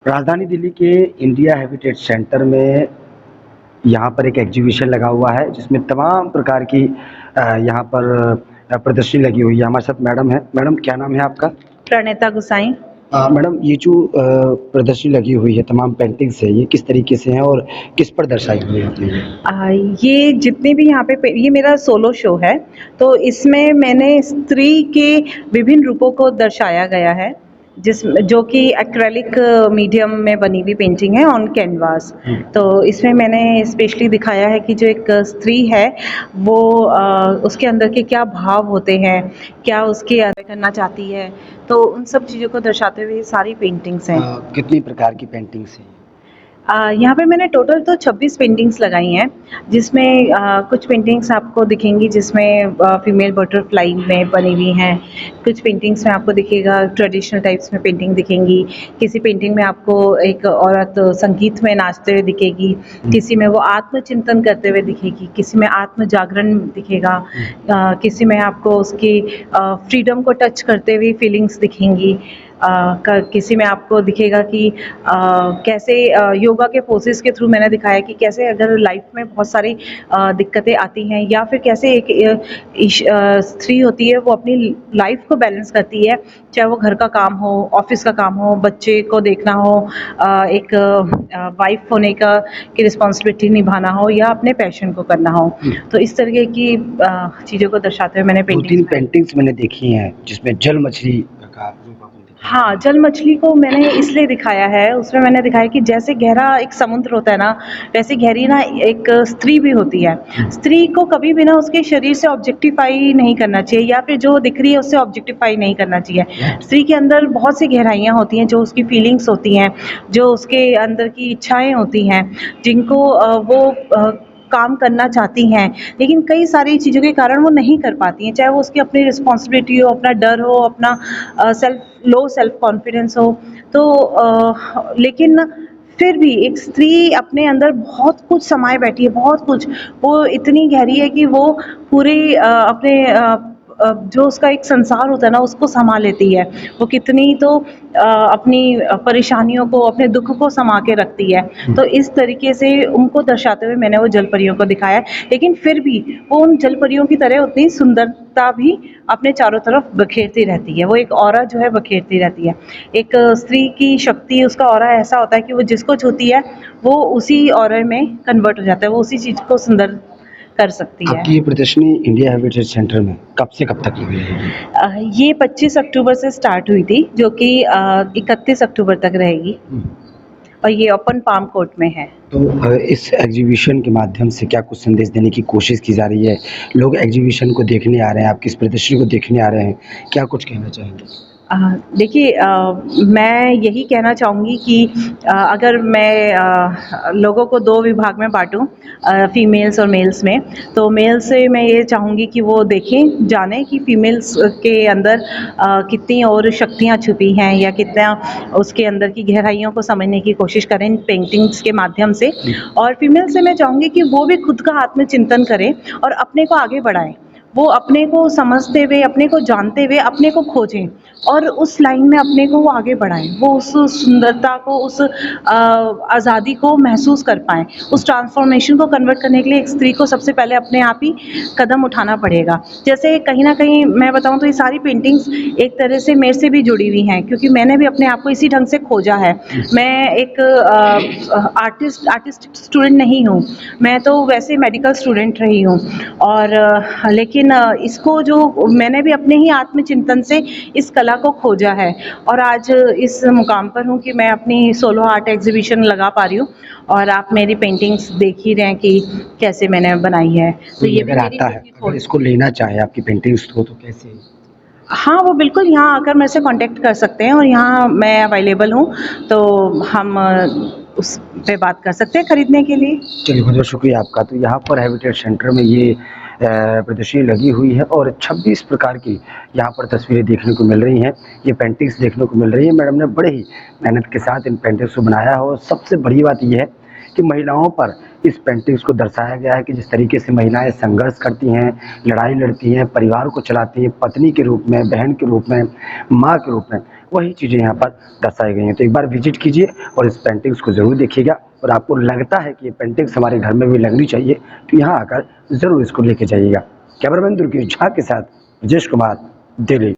राजधानी दिल्ली के India habitat centre में यहाँ पर एक एग्जीबिशन लगा हुआ है जिसमें तमाम प्रकार की यहाँ पर प्रदर्शनी लगी हुई है। हमारे साथ मैडम है। मैडम, क्या नाम है आपका? प्रणेता गुसाई। मैडम, ये जो प्रदर्शनी लगी हुई है, तमाम पेंटिंग्स है, ये किस तरीके से हैं और किस पर दर्शाई हुई है आपने ये? ये जितने भी यहाँ पे ये मेरा सोलो शो है, तो इसमें मैंने स्त्री के विभिन्न रूपों को दर्शाया गया है, जो कि एक्रेलिक मीडियम में बनी हुई पेंटिंग है ऑन कैनवास। तो इसमें मैंने स्पेशली दिखाया है कि जो एक स्त्री है वो उसके अंदर के क्या भाव होते हैं, क्या उसके करना चाहती है, तो उन सब चीज़ों को दर्शाते हुए सारी पेंटिंग्स हैं। कितनी प्रकार की पेंटिंग्स हैं? यहाँ पे मैंने टोटल तो 26 पेंटिंग्स लगाई हैं, जिसमें कुछ पेंटिंग्स आपको दिखेंगी जिसमें फीमेल बटरफ्लाई में बनी हुई हैं। कुछ पेंटिंग्स में आपको दिखेगा ट्रेडिशनल टाइप्स में पेंटिंग दिखेंगी। किसी पेंटिंग में आपको एक औरत संगीत में नाचते हुए दिखेगी, किसी में वो आत्मचिंतन करते हुए दिखेगी, किसी में आत्म जागरण दिखेगा, किसी में आपको उसकी फ्रीडम को टच करते हुए फीलिंग्स दिखेंगी। किसी में आपको दिखेगा कि कैसे योगा के पोसेस के थ्रू मैंने दिखाया कि कैसे अगर लाइफ में बहुत सारी दिक्कतें आती हैं, या फिर कैसे एक स्त्री होती है वो अपनी लाइफ को बैलेंस करती है, चाहे वो घर का काम हो, ऑफिस का काम हो, बच्चे को देखना हो, एक वाइफ होने की रिस्पॉन्सिबिलिटी निभाना हो, या अपने पैशन को करना हो। तो इस तरीके की चीज़ों को दर्शाते हुए मैंने दो तीन पेंटिंग्स पेंटिंग्स मैंने देखी हैं जिसमें जल मछली का रूप आपने दिखाया। हाँ, जल मछली को मैंने इसलिए दिखाया है, उसमें मैंने दिखाया कि जैसे गहरा एक समुद्र होता है ना, वैसे गहरी ना एक स्त्री भी होती है। स्त्री को कभी भी ना उसके शरीर से ऑब्जेक्टिफाई नहीं करना चाहिए, या फिर जो दिख रही है उससे ऑब्जेक्टिफाई नहीं करना चाहिए। स्त्री के अंदर बहुत सी गहराइयाँ होती हैं, जो उसकी फीलिंग्स होती हैं, जो उसके अंदर की इच्छाएं होती हैं, जिनको वो काम करना चाहती हैं, लेकिन कई सारी चीज़ों के कारण वो नहीं कर पाती हैं, चाहे वो उसकी अपनी रिस्पॉन्सिबिलिटी हो, अपना डर हो, अपना सेल्फ कॉन्फिडेंस हो। तो लेकिन फिर भी एक स्त्री अपने अंदर बहुत कुछ समाये बैठी है, बहुत कुछ, वो इतनी गहरी है कि वो पूरे जो उसका एक संसार होता है ना, उसको सँभाल लेती है। वो कितनी तो अपनी परेशानियों को, अपने दुःख को सँमा के रखती है। तो इस तरीके से उनको दर्शाते हुए मैंने वो जलपरियों को दिखाया है, लेकिन फिर भी वो उन जलपरियों की तरह उतनी सुंदरता भी अपने चारों तरफ बखेरती रहती है। वो एक ऑरा जो है बखेरती रहती है। एक स्त्री की शक्ति, उसका ऑरा ऐसा होता है कि वो जिसको छूती है, वो उसी ऑरा में कन्वर्ट हो जाता है, वो उसी चीज़ को सुंदर कर सकती है। आपकी ये प्रदर्शनी इंडिया हैबिटेट सेंटर में कब से कब तक लगी है? ये 25 अक्टूबर से स्टार्ट हुई थी, जो कि 31 अक्टूबर तक रहेगी, और ये ओपन पाम कोर्ट में है। तो इस एग्जीबिशन के माध्यम से क्या कुछ संदेश देने की कोशिश की जा रही है? लोग एग्जीबिशन को देखने आ रहे हैं, आपकी इस प्रदर्शनी को देखने आ रहे हैं, क्या कुछ कहना चाहेंगे? देखिए, मैं यही कहना चाहूँगी कि अगर मैं लोगों को 2 विभाग में बाँटूँ, फीमेल्स और मेल्स में, तो मेल्स से मैं ये चाहूँगी कि वो देखें, जानें कि फीमेल्स के अंदर कितनी और शक्तियाँ छुपी हैं, या कितना उसके अंदर की गहराइयों को समझने की कोशिश करें इन पेंटिंग्स के माध्यम से। और फीमेल से मैं चाहूँगी कि वो भी खुद का आत्मचिंतन करें और अपने को आगे बढ़ाएँ। वो अपने को समझते हुए, अपने को जानते हुए, अपने को खोजें, और उस लाइन में अपने को वो आगे बढ़ाएँ। वो उस सुंदरता को, उस आज़ादी को महसूस कर पाएँ। उस ट्रांसफ़ॉर्मेशन को कन्वर्ट करने के लिए एक स्त्री को सबसे पहले अपने आप ही कदम उठाना पड़ेगा। जैसे कहीं न कहीं मैं बताऊँ तो ये सारी पेंटिंग्स एक तरह से मेरे से भी जुड़ी हुई हैं, क्योंकि मैंने भी अपने आप को इसी ढंग से खोजा है। मैं एक आर्टिस्ट स्टूडेंट नहीं हूँ, मैं तो वैसे मेडिकल स्टूडेंट रही हूँ, और लेकिन इसको जो मैंने भी अपने ही आत्मचिंतन से इस कला को खोजा है, और आज इस मुकाम पर हूँ कि मैं अपनी सोलो आर्ट एग्जीबिशन लगा पा रही हूँ, और आप मेरी पेंटिंग्स देख ही रहे हैं कि कैसे मैंने बनाई है। तो ये भी अगर मेरी आता है, अगर इसको लेना चाहे आपकी पेंटिंग्स तो कैसे? हाँ, वो बिल्कुल यहाँ आकर मेरे से कॉन्टैक्ट कर सकते हैं, और यहाँ मैं अवेलेबल हूँ, तो हम उस पे बात कर सकते हैं खरीदने के लिए। चलिए, बहुत बहुत शुक्रिया आपका। तो यहाँ पर हैबिटेट सेंटर में ये प्रदर्शनी लगी हुई है और 26 प्रकार की यहाँ पर तस्वीरें देखने को मिल रही हैं, ये पेंटिंग्स देखने को मिल रही हैं। मैडम ने बड़े ही मेहनत के साथ इन पेंटिंग्स को बनाया है, और सबसे बड़ी बात ये है कि महिलाओं पर इस पेंटिंग्स को दर्शाया गया है कि जिस तरीके से महिलाएं संघर्ष करती हैं, लड़ाई लड़ती हैं, परिवार को चलाती हैं, पत्नी के रूप में, बहन के रूप में, माँ के रूप में, वही चीज़ें यहाँ पर दर्शाई गई हैं। तो एक बार विजिट कीजिए और इस पेंटिंग्स को ज़रूर देखिएगा, और आपको लगता है कि ये पेंटिंग्स हमारे घर में भी लगनी चाहिए तो यहाँ आकर ज़रूर इसको लेके जाइएगा। कैमरामैन दुर्गेश झा के साथ ब्रजेश कुमार, दिल्ली।